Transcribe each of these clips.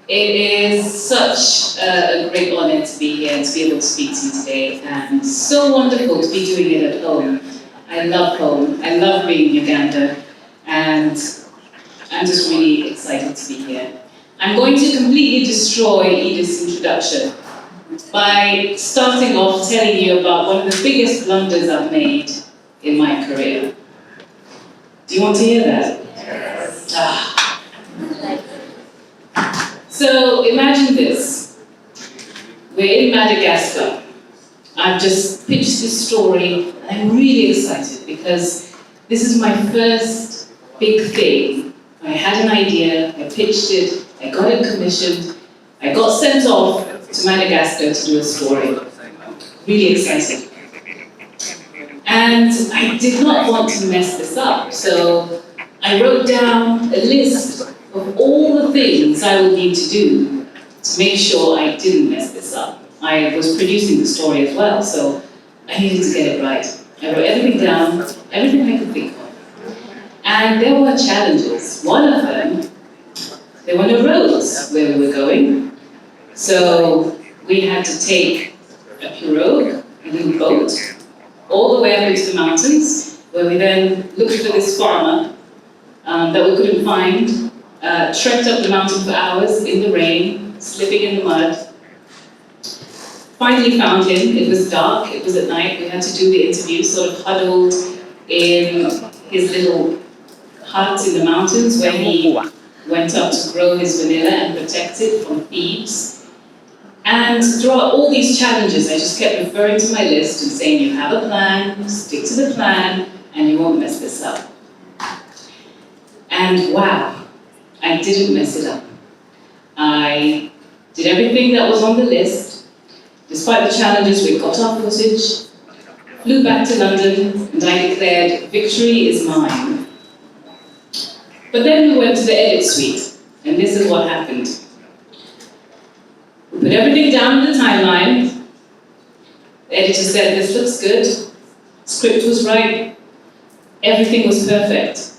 It is such a great honor to be here and to be able to speak to you today, and so wonderful to be doing it at home. I love home, I love being in Uganda, and I'm just really excited to be here. I'm going to completely destroy Edith's introduction by starting off telling you about one of the biggest blunders I've made in my career. Do you want to hear that? Yes. So imagine this. We're in Madagascar. I've just pitched this story, and I'm really excited because this is my first big thing. I had an idea, I pitched it, I got it commissioned, I got sent off to Madagascar to do a story. Really excited. And I did not want to mess this up, so I wrote down a list of all the things I would need to do to make sure I didn't mess this up. I was producing the story as well, so I needed to get it right. I wrote everything down, everything I could think of. And there were challenges. One of them, there were no roads where we were going. So we had to take a pirogue, a little boat, all the way up into the mountains, where we then looked for this farmer that we couldn't find, trekked up the mountain for hours in the rain, slipping in the mud. Finally found him. It was dark, it was at night. We had to do the interview sort of huddled in his little hut in the mountains where he went up to grow his vanilla and protect it from thieves. And throughout all these challenges, I just kept referring to my list and saying, you have a plan, stick to the plan, and you won't mess this up. And wow, I didn't mess it up. I did everything that was on the list. Despite the challenges, we got our footage, flew back to London, and I declared, victory is mine. But then we went to the edit suite, and this is what happened. We put everything down in the timeline. The editor said, this looks good. Script was right. Everything was perfect.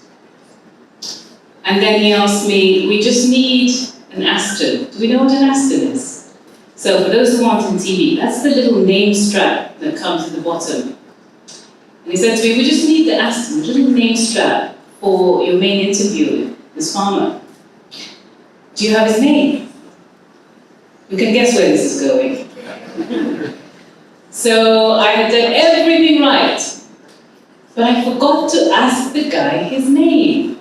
And then he asked me, we just need an Aston. Do we know what an Aston is? So for those who aren't on TV, that's the little name strap that comes at the bottom. And he said to me, we just need the Aston, the little name strap for your main interview, this farmer. Do you have his name? You can guess where this is going. So I had done everything right, but I forgot to ask the guy his name.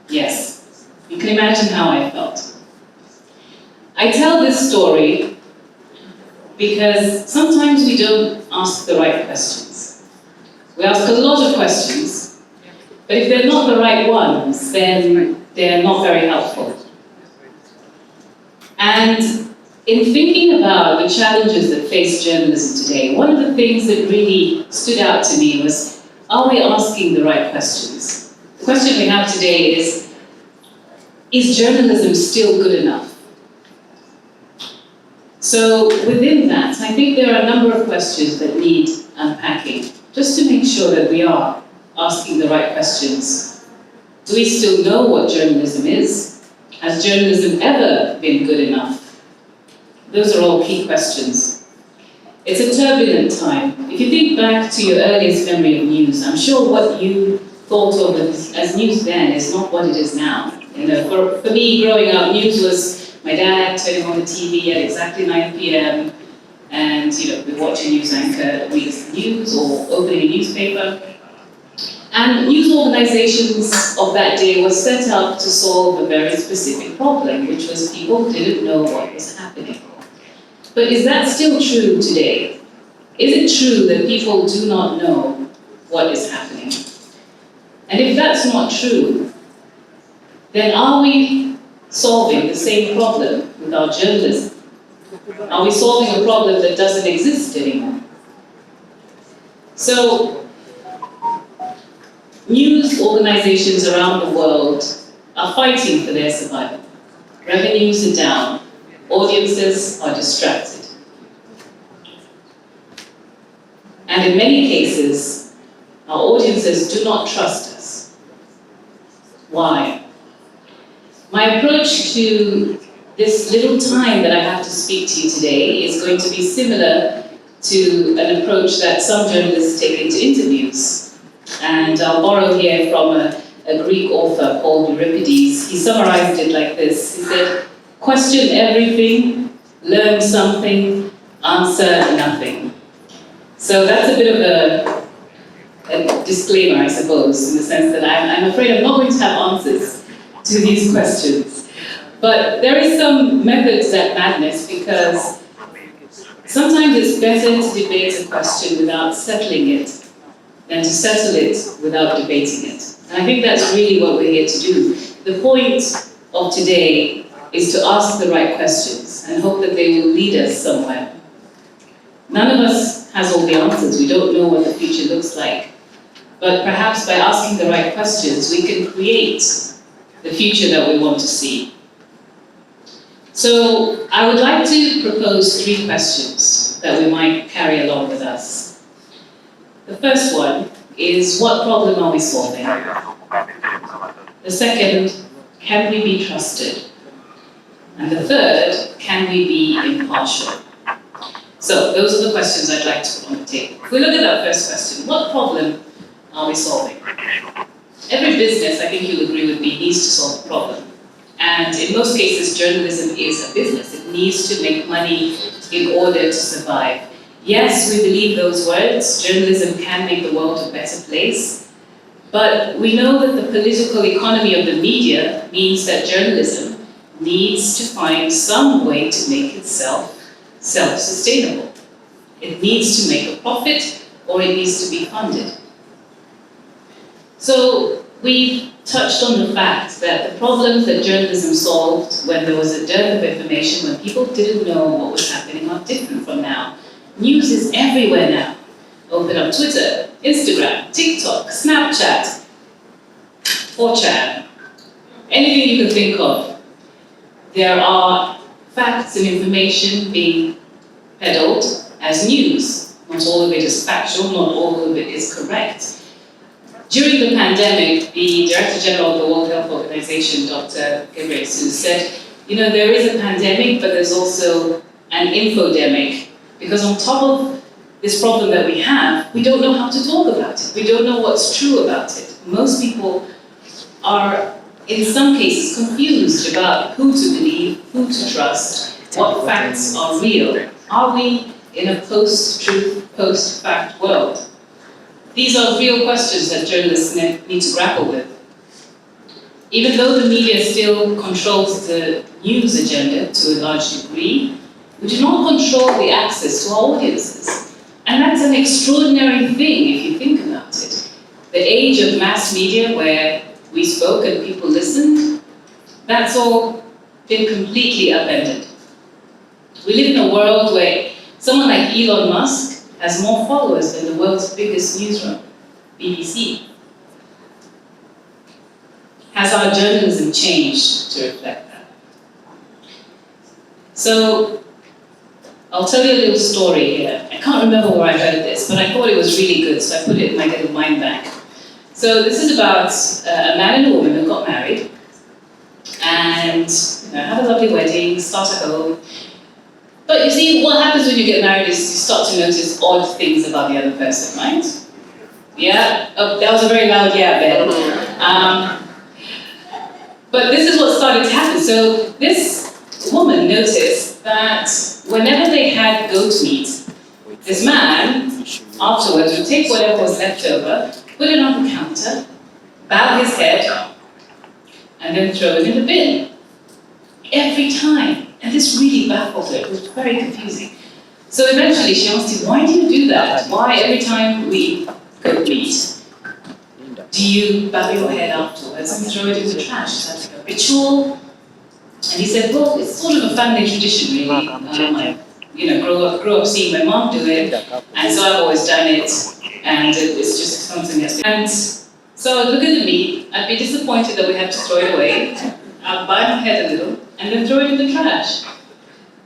Yes, you can imagine how I felt. I tell this story because sometimes we don't ask the right questions. We ask a lot of questions, but if they're not the right ones, then they're not very helpful. And in thinking about the challenges that face journalism today, one of the things that really stood out to me was, are we asking the right questions? The question we have today is journalism still good enough? So within that, I think there are a number of questions that need unpacking, just to make sure that we are asking the right questions. Do we still know what journalism is? Has journalism ever been good enough? Those are all key questions. It's a turbulent time. If you think back to your earliest memory of news, I'm sure what you thought of as news then is not what it is now. You know, for me, growing up, news was my dad turning on the TV at exactly 9 p.m. and we'd watch a news anchor read the news or opening a newspaper. And news organizations of that day were set up to solve a very specific problem, which was people didn't know what was happening. But is that still true today? Is it true that people do not know what is happening? And if that's not true, then are we solving the same problem with our journalism? Are we solving a problem that doesn't exist anymore? So, news organizations around the world are fighting for their survival. Revenues are down, audiences are distracted. And in many cases, our audiences do not trust us. Why? My approach to this little time that I have to speak to you today is going to be similar to an approach that some journalists take into interviews. And I'll borrow here from a Greek author called Euripides. He summarized it like this. He said, question everything, learn something, answer nothing. So that's a bit of a disclaimer, I suppose, in the sense that I'm afraid I'm not going to have answers to these questions. But there is some method to that madness, because sometimes it's better to debate a question without settling it than to settle it without debating it. And I think that's really what we're here to do. The point of today is to ask the right questions and hope that they will lead us somewhere. None of us has all the answers. We don't know what the future looks like. But perhaps by asking the right questions, we can create the future that we want to see. So I would like to propose 3 questions that we might carry along with us. The first one is, what problem are we solving? The second, can we be trusted? And the third, can we be impartial? So those are the questions I'd like to put on the table. If we look at that first question, what problem are we solving? Every business, I think you'll agree with me, needs to solve a problem. And in most cases, journalism is a business. It needs to make money in order to survive. Yes, we believe those words. Journalism can make the world a better place. But we know that the political economy of the media means that journalism needs to find some way to make itself self-sustainable. It needs to make a profit, or it needs to be funded. So we touched on the fact that the problems that journalism solved when there was a dearth of information, when people didn't know what was happening, are different from now. News is everywhere now. Open up Twitter, Instagram, TikTok, Snapchat, 4chan, anything you can think of. There are facts and information being peddled as news. Not all of it is factual, not all of it is correct. During the pandemic, the Director General of the World Health Organization, Dr. Ghebreyesus, said, there is a pandemic, but there's also an infodemic. Because on top of this problem that we have, we don't know how to talk about it. We don't know what's true about it. Most people are, in some cases, confused about who to believe, who to trust, what facts are real. Are we in a post-truth, post-fact world? These are real questions that journalists need to grapple with. Even though the media still controls the news agenda to a large degree, we do not control the access to our audiences. And that's an extraordinary thing if you think about it. The age of mass media where we spoke and people listened, that's all been completely upended. We live in a world where someone like Elon Musk has more followers than the world's biggest newsroom, BBC. Has our journalism changed to reflect that? So, I'll tell you a little story here. I can't remember where I heard this, but I thought it was really good, so I put it in my little mind bank. So this is about a man and a woman who got married, and have a lovely wedding, start a home. But you see, what happens when you get married is you start to notice odd things about the other person, right? Yeah? Oh, that was a very loud yeah, Ben. But this is what started to happen. So this woman noticed that whenever they had goat meat, this man afterwards would take whatever was left over, put it on the counter, bow his head, and then throw it in the bin. Every time. And this really baffled her. It was very confusing. So eventually she asked him, why do you do that? Why every time we eat goat meat, do you bow your head afterwards and throw it in the trash? Is that like a ritual? And he said, well, it's sort of a family tradition, really. I grew up seeing my mom do it, and so I've always done it, and it's just something that's... And so I'd look at the meat, I'd be disappointed that we have to throw it away, I'd bow my head a little, and then throw it in the trash.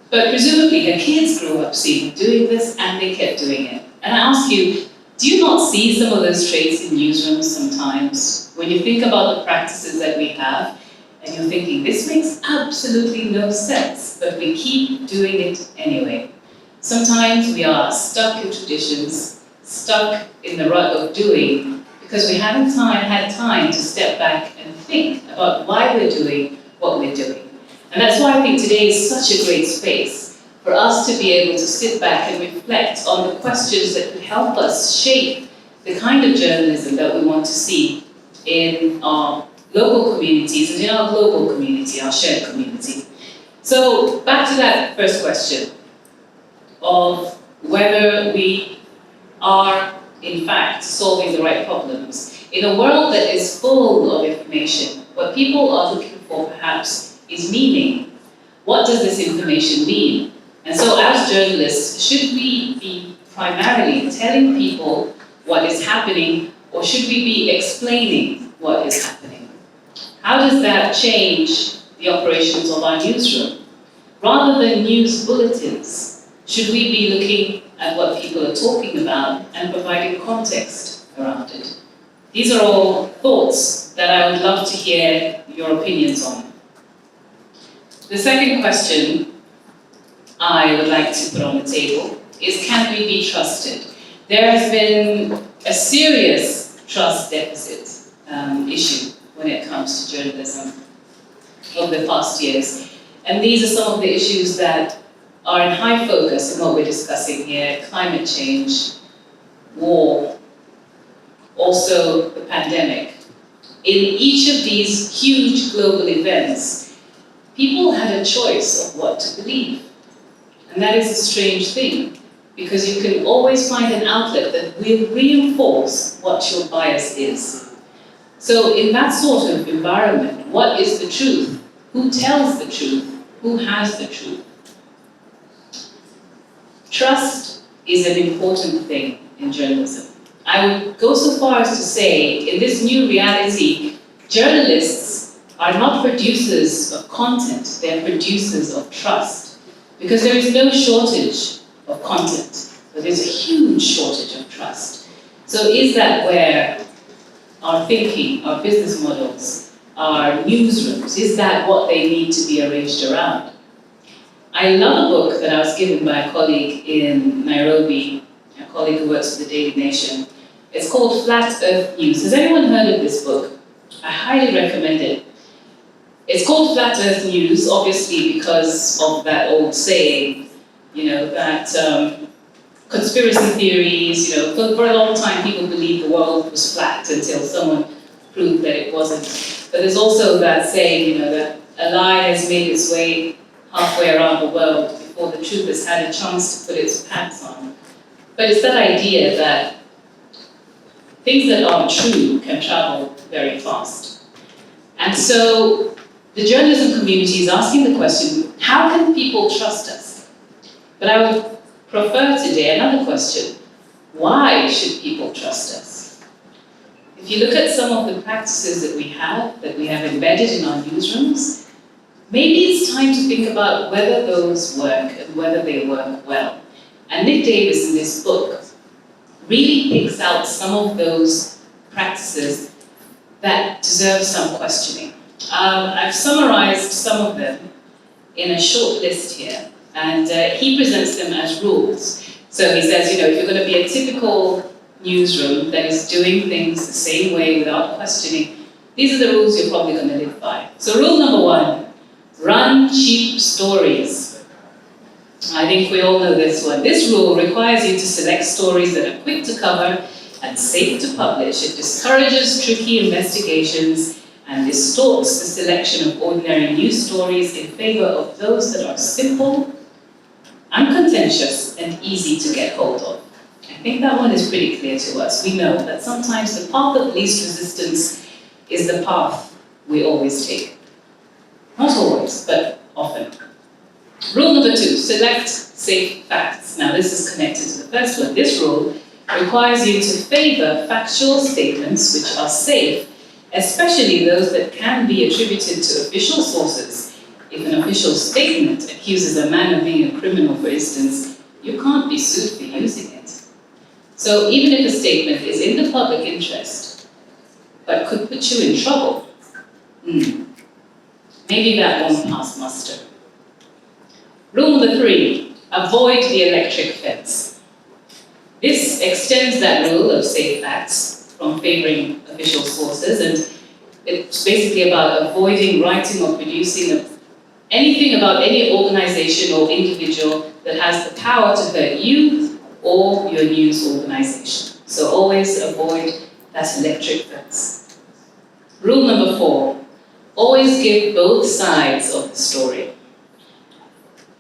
But presumably her kids grew up seeing doing this, and they kept doing it. And I ask you, do you not see some of those traits in newsrooms sometimes? When you think about the practices that we have, And you're thinking, this makes absolutely no sense, but we keep doing it anyway. Sometimes we are stuck in traditions, stuck in the rut of doing, because we haven't had time to step back and think about why we're doing what we're doing. And that's why I think today is such a great space for us to be able to sit back and reflect on the questions that could help us shape the kind of journalism that we want to see in our local communities and in our global community, our shared community. So back to that first question of whether we are in fact solving the right problems. In a world that is full of information, what people are looking for perhaps is meaning. What does this information mean? And so as journalists, should we be primarily telling people what is happening, or should we be explaining what is happening? How does that change the operations of our newsroom? Rather than news bulletins, should we be looking at what people are talking about and providing context around it? These are all thoughts that I would love to hear your opinions on. The second question I would like to put on the table is, can we be trusted? There has been a serious trust deficit issue when it comes to journalism over the past years. And these are some of the issues that are in high focus in what we're discussing here: climate change, war, also the pandemic. In each of these huge global events, people had a choice of what to believe. And that is a strange thing, because you can always find an outlet that will reinforce what your bias is. So in that sort of environment, what is the truth? Who tells the truth? Who has the truth? Trust is an important thing in journalism. I would go so far as to say, in this new reality, journalists are not producers of content, they're producers of trust. Because there is no shortage of content, but there's a huge shortage of trust. So is that where our thinking, our business models, our newsrooms, is that what they need to be arranged around? I love a book that I was given by a colleague in Nairobi, a colleague who works for the Daily Nation. It's called Flat Earth News. Has anyone heard of this book? I highly recommend it. It's called Flat Earth News, obviously because of that old saying, that conspiracy theories, for a long time people believed the world was flat until someone proved that it wasn't. But there's also that saying, that a lie has made its way halfway around the world before the truth has had a chance to put its pants on. But it's that idea that things that aren't true can travel very fast. And so the journalism community is asking the question, how can people trust us? But I would prefer today another question: why should people trust us? If you look at some of the practices that we have embedded in our newsrooms, maybe it's time to think about whether those work and whether they work well. And Nick Davis in this book really picks out some of those practices that deserve some questioning. I've summarized some of them in a short list here, and he presents them as rules. So he says, if you're going to be a typical newsroom that is doing things the same way without questioning, these are the rules you're probably going to live by. So rule number 1, run cheap stories. I think we all know this one. This rule requires you to select stories that are quick to cover and safe to publish. It discourages tricky investigations and distorts the selection of ordinary news stories in favor of those that are simple, uncontentious, and easy to get hold of. I think that one is pretty clear to us. We know that sometimes the path of least resistance is the path we always take. Not always, but often. Rule number 2, select safe facts. Now this is connected to the first one. This rule requires you to favor factual statements which are safe, especially those that can be attributed to official sources. If an official statement accuses a man of being a criminal, for instance, you can't be sued for using it. So even if a statement is in the public interest, but could put you in trouble, maybe that won't pass muster. Rule number 3, avoid the electric fence. This extends that rule of safe facts from favoring official sources, and it's basically about avoiding writing or producing anything about any organization or individual that has the power to hurt you or your news organization. So always avoid that electric fence. Rule number 4, always give both sides of the story.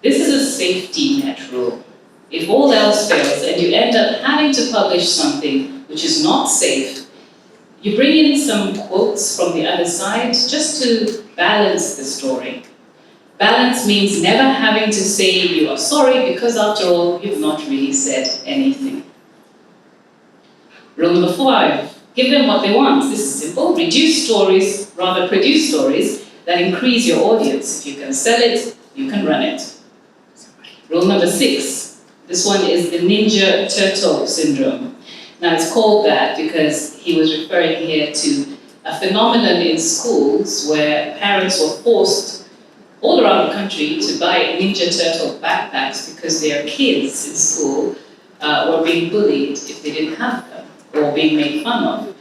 This is a safety net rule. If all else fails and you end up having to publish something which is not safe, you bring in some quotes from the other side just to balance the story. Balance means never having to say you are sorry because after all, you've not really said anything. Rule number 5, give them what they want. This is simple. Reduce stories, rather produce stories that increase your audience. If you can sell it, you can run it. Rule number 6, this one is the Ninja Turtle syndrome. Now it's called that because he was referring here to a phenomenon in schools where parents were forced all around the country to buy Ninja Turtle backpacks because their kids in school were being bullied if they didn't have them or being made fun of.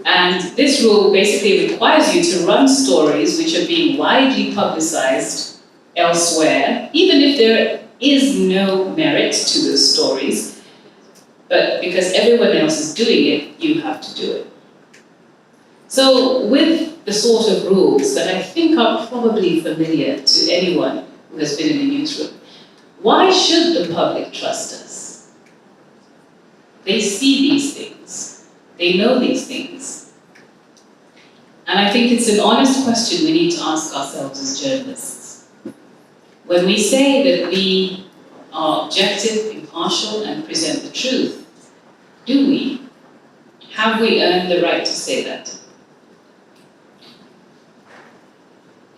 And this rule basically requires you to run stories which are being widely publicized elsewhere, even if there is no merit to those stories, but because everyone else is doing it, you have to do it. So with the sort of rules that I think are probably familiar to anyone who has been in a newsroom, why should the public trust us? They see these things. They know these things. And I think it's an honest question we need to ask ourselves as journalists. When we say that we are objective, impartial, and present the truth, do we? Have we earned the right to say that?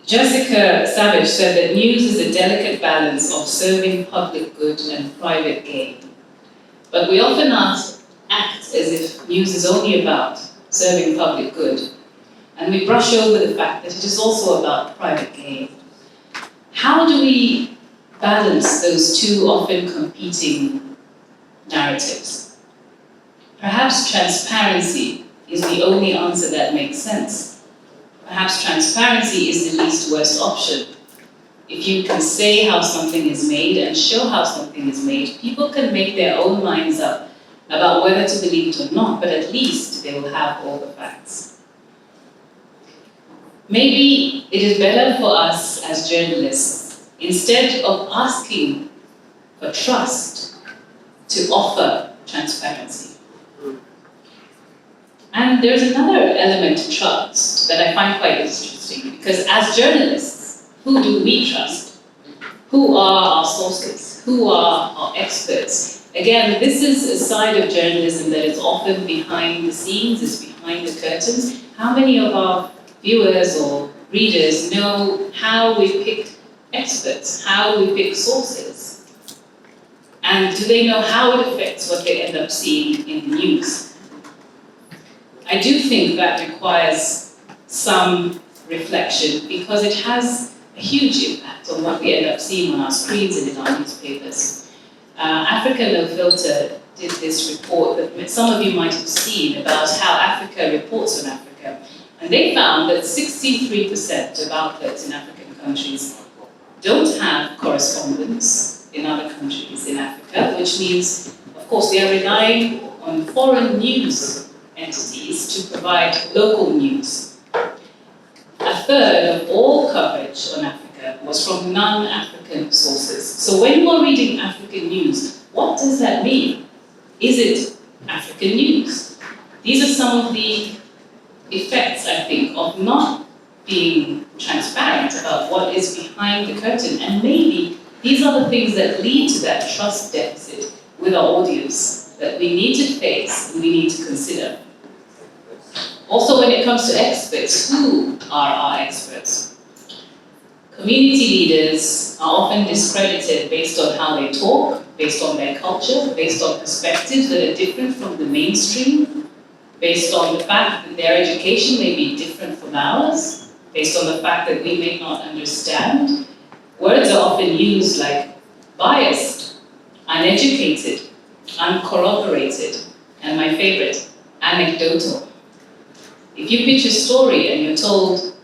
Jessica Savage said that news is a delicate balance of serving public good and private gain. But we often act as if news is only about serving public good, and we brush over the fact that it is also about private gain. How do we balance those two often competing narratives? Perhaps transparency is the only answer that makes sense. Perhaps transparency is the least worst option. If you can say how something is made and show how something is made, people can make their own minds up about whether to believe it or not, but at least they will have all the facts. Maybe it is better for us as journalists, instead of asking for trust, to offer transparency. And there's another element to trust that I find quite interesting, because as journalists, who do we trust? Who are our sources? Who are our experts? Again, this is a side of journalism that is often behind the scenes, is behind the curtains. How many of our viewers or readers know how we pick experts, how we pick sources? And do they know how it affects what they end up seeing in the news? I do think that requires some reflection because it has a huge impact on what we end up seeing on our screens and in our newspapers. Africa No Filter did this report that some of you might have seen about how Africa reports on Africa. And they found that 63% of outlets in African countries don't have correspondents in other countries in Africa, which means, of course, they are relying on foreign news entities to provide local news. A third of all coverage on Africa was from non-African sources. So when you are reading African news, what does that mean? Is it African news? These are some of the effects, I think, of not being transparent about what is behind the curtain. And maybe these are the things that lead to that trust deficit with our audience that we need to face and we need to consider. Also, when it comes to experts, who are our experts? Community leaders are often discredited based on how they talk, based on their culture, based on perspectives that are different from the mainstream, based on the fact that their education may be different from ours. based on the fact that we may not understand. Words are often used like biased, uneducated, uncorroborated, and my favorite, anecdotal. If you pitch a story and you're told,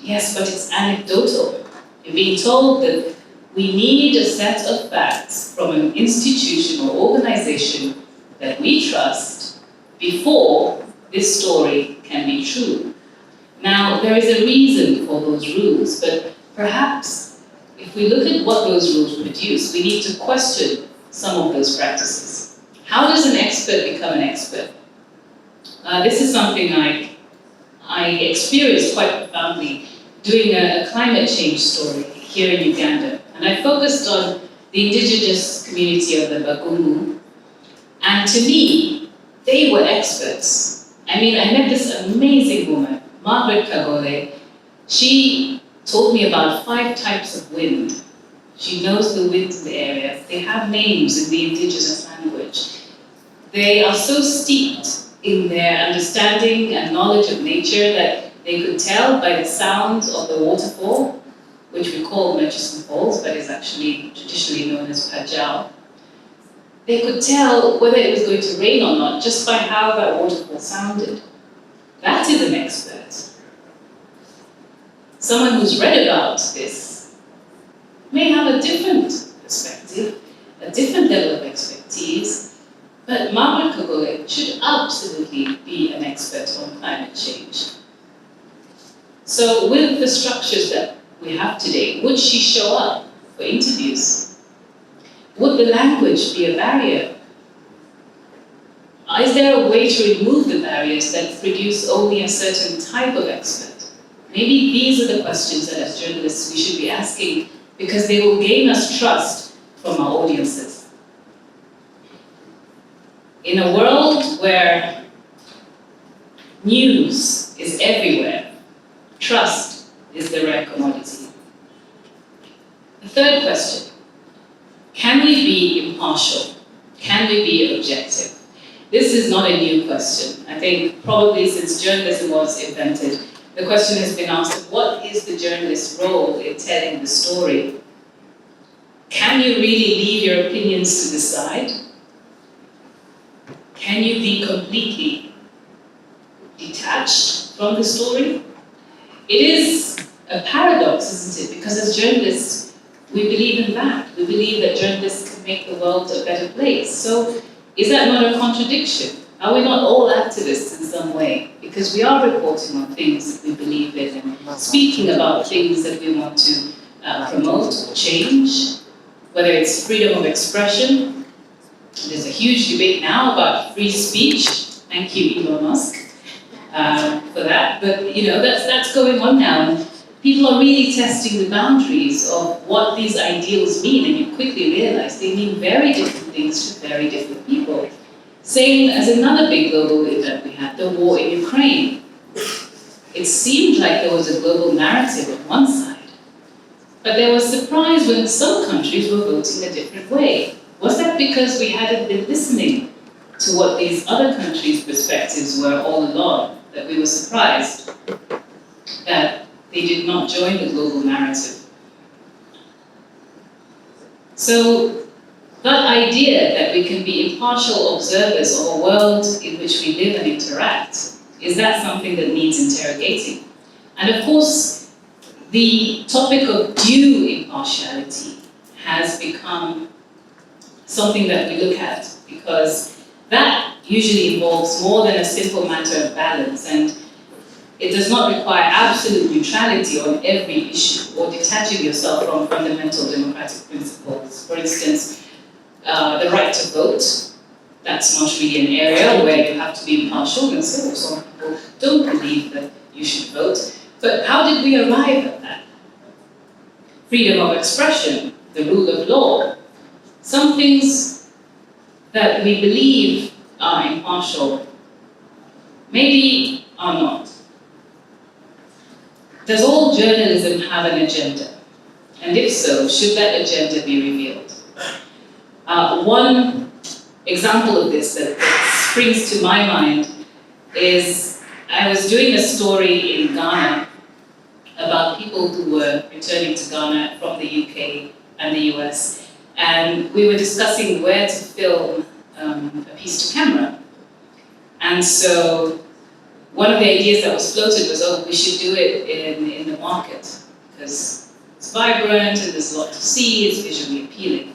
yes, but it's anecdotal, you're being told that we need a set of facts from an institution or organization that we trust before this story can be true. Now, there is a reason for those rules, but perhaps if we look at what those rules produce, we need to question some of those practices. How does an expert become an expert? This is something I experienced quite profoundly doing a climate change story here in Uganda. And I focused on the indigenous community of the Bagungu. And to me, they were experts. I mean, I met this amazing woman, Margaret Kagole. She told me about 5 types of wind. She knows the winds in the area. They have names in the indigenous language. They are so steeped in their understanding and knowledge of nature that they could tell by the sounds of the waterfall, which we call Murchison Falls, but is actually traditionally known as Pajao. They could tell whether it was going to rain or not just by how that waterfall sounded. That is an expert. Someone who's read about this may have a different perspective, a different level of expertise, but Margaret Kagole should absolutely be an expert on climate change. So with the structures that we have today, would she show up for interviews? Would the language be a barrier? Is there a way to remove the barriers that produce only a certain type of expert? Maybe these are the questions that as journalists we should be asking, because they will gain us trust from our audiences. In a world where news is everywhere, trust is the rare commodity. The third question, can we be impartial? Can we be objective? This is not a new question. I think probably since journalism was invented, the question has been asked, what is the journalist's role in telling the story? Can you really leave your opinions to the side? Can you be completely detached from the story? It is a paradox, isn't it? Because as journalists, we believe in that. We believe that journalists can make the world a better place. So is that not a contradiction? Are we not all activists in some way? Because we are reporting on things that we believe in and speaking about things that we want to promote or change, whether it's freedom of expression. There's a huge debate now about free speech. Thank you, Elon Musk, for that. But you know, that's going on now. And people are really testing the boundaries of what these ideals mean, and you quickly realize they mean very different things to very different people. Same as another big global event we had, the war in Ukraine. It seemed like there was a global narrative on one side, but there was surprise when some countries were voting a different way. Was that because we hadn't been listening to what these other countries' perspectives were all along, that we were surprised that they did not join the global narrative? So that idea that we can be impartial observers of a world in which we live and interact, is that something that needs interrogating? And of course, the topic of due impartiality has become something that we look at, because that usually involves more than a simple matter of balance, and it does not require absolute neutrality on every issue or detaching yourself from fundamental democratic principles. For instance, the right to vote, that's not really an area where you have to be impartial, and so some people don't believe that you should vote. But how did we arrive at that? Freedom of expression, the rule of law. Some things that we believe are impartial maybe are not. Does all journalism have an agenda? And if so, should that agenda be revealed? One example of this that springs to my mind is I was doing a story in Ghana, about people who were returning to Ghana from the UK and the US. And we were discussing where to film a piece to camera. And so one of the ideas that was floated was, oh, we should do it in the market, because it's vibrant and there's a lot to see, it's visually appealing.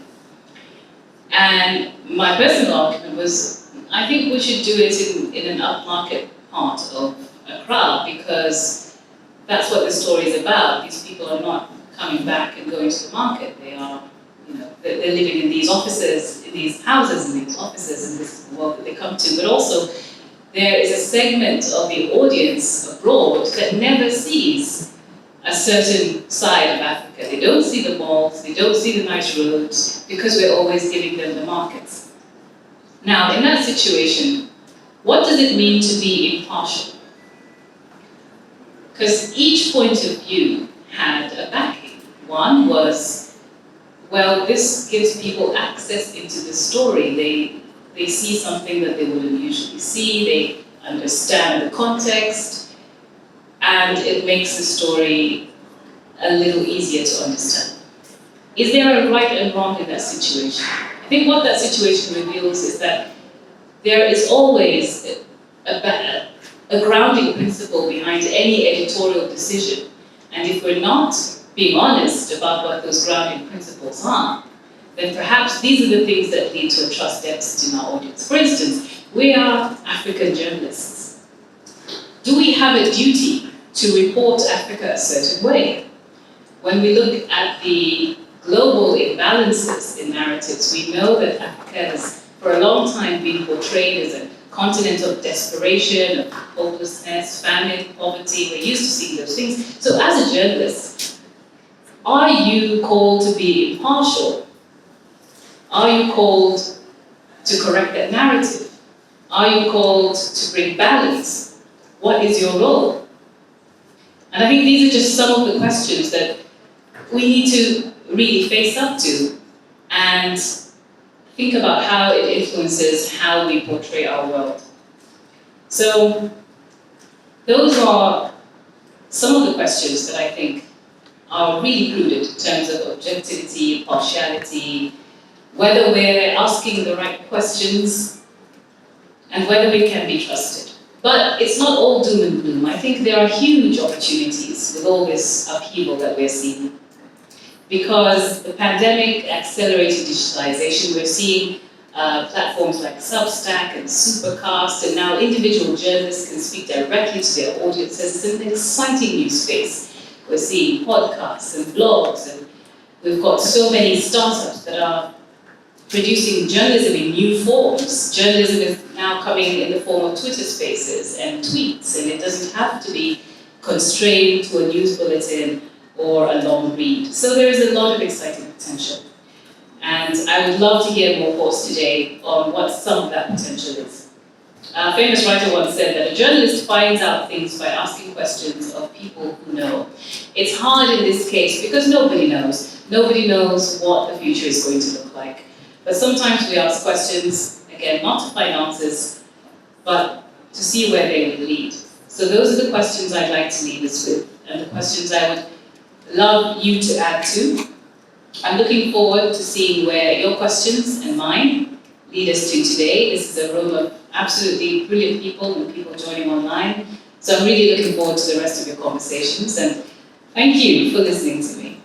And my personal argument was, I think we should do it in an upmarket part of a crowd, because that's what the story is about. These people are not coming back and going to the market. They are, they're living in these offices, in these houses, in these offices, and this is the world that they come to. But also, there is a segment of the audience abroad that never sees a certain side of Africa. They don't see the malls, they don't see the nice roads, because we're always giving them the markets. Now, in that situation, what does it mean to be impartial? Because each point of view had a backing. One was, well, this gives people access into the story. They see something that they wouldn't usually see, they understand the context, and it makes the story a little easier to understand. Is there a right and wrong in that situation? I think what that situation reveals is that there is always a grounding principle behind any editorial decision. And if we're not being honest about what those grounding principles are, then perhaps these are the things that lead to a trust deficit in our audience. For instance, we are African journalists. Do we have a duty to report Africa a certain way? When we look at the global imbalances in narratives, we know that Africa has for a long time been portrayed as a continent of desperation, of hopelessness, famine, poverty. We're used to seeing those things. So as a journalist, are you called to be impartial? Are you called to correct that narrative? Are you called to bring balance? What is your role? And I think these are just some of the questions that we need to really face up to and think about how it influences how we portray our world. So those are some of the questions that I think are really rooted in terms of objectivity, impartiality, whether we're asking the right questions, and whether we can be trusted. But it's not all doom and gloom. I think there are huge opportunities with all this upheaval that we're seeing. Because the pandemic accelerated digitalization, we're seeing platforms like Substack and Supercast, and now individual journalists can speak directly to their audiences. It's an exciting new space. We're seeing podcasts and blogs, and we've got so many startups that are producing journalism in new forms. Journalism is now coming in the form of Twitter spaces and tweets, and it doesn't have to be constrained to a news bulletin or a long read. So there is a lot of exciting potential. And I would love to hear more thoughts today on what some of that potential is. A famous writer once said that a journalist finds out things by asking questions of people who know. It's hard in this case because nobody knows. Nobody knows what the future is going to look like. But sometimes we ask questions, again, not to find answers, but to see where they would lead. So those are the questions I'd like to leave us with, and the questions I would love you to add to. I'm looking forward to seeing where your questions and mine lead us to today. This is a room of absolutely brilliant people and people joining online. So I'm really looking forward to the rest of your conversations, and thank you for listening to me.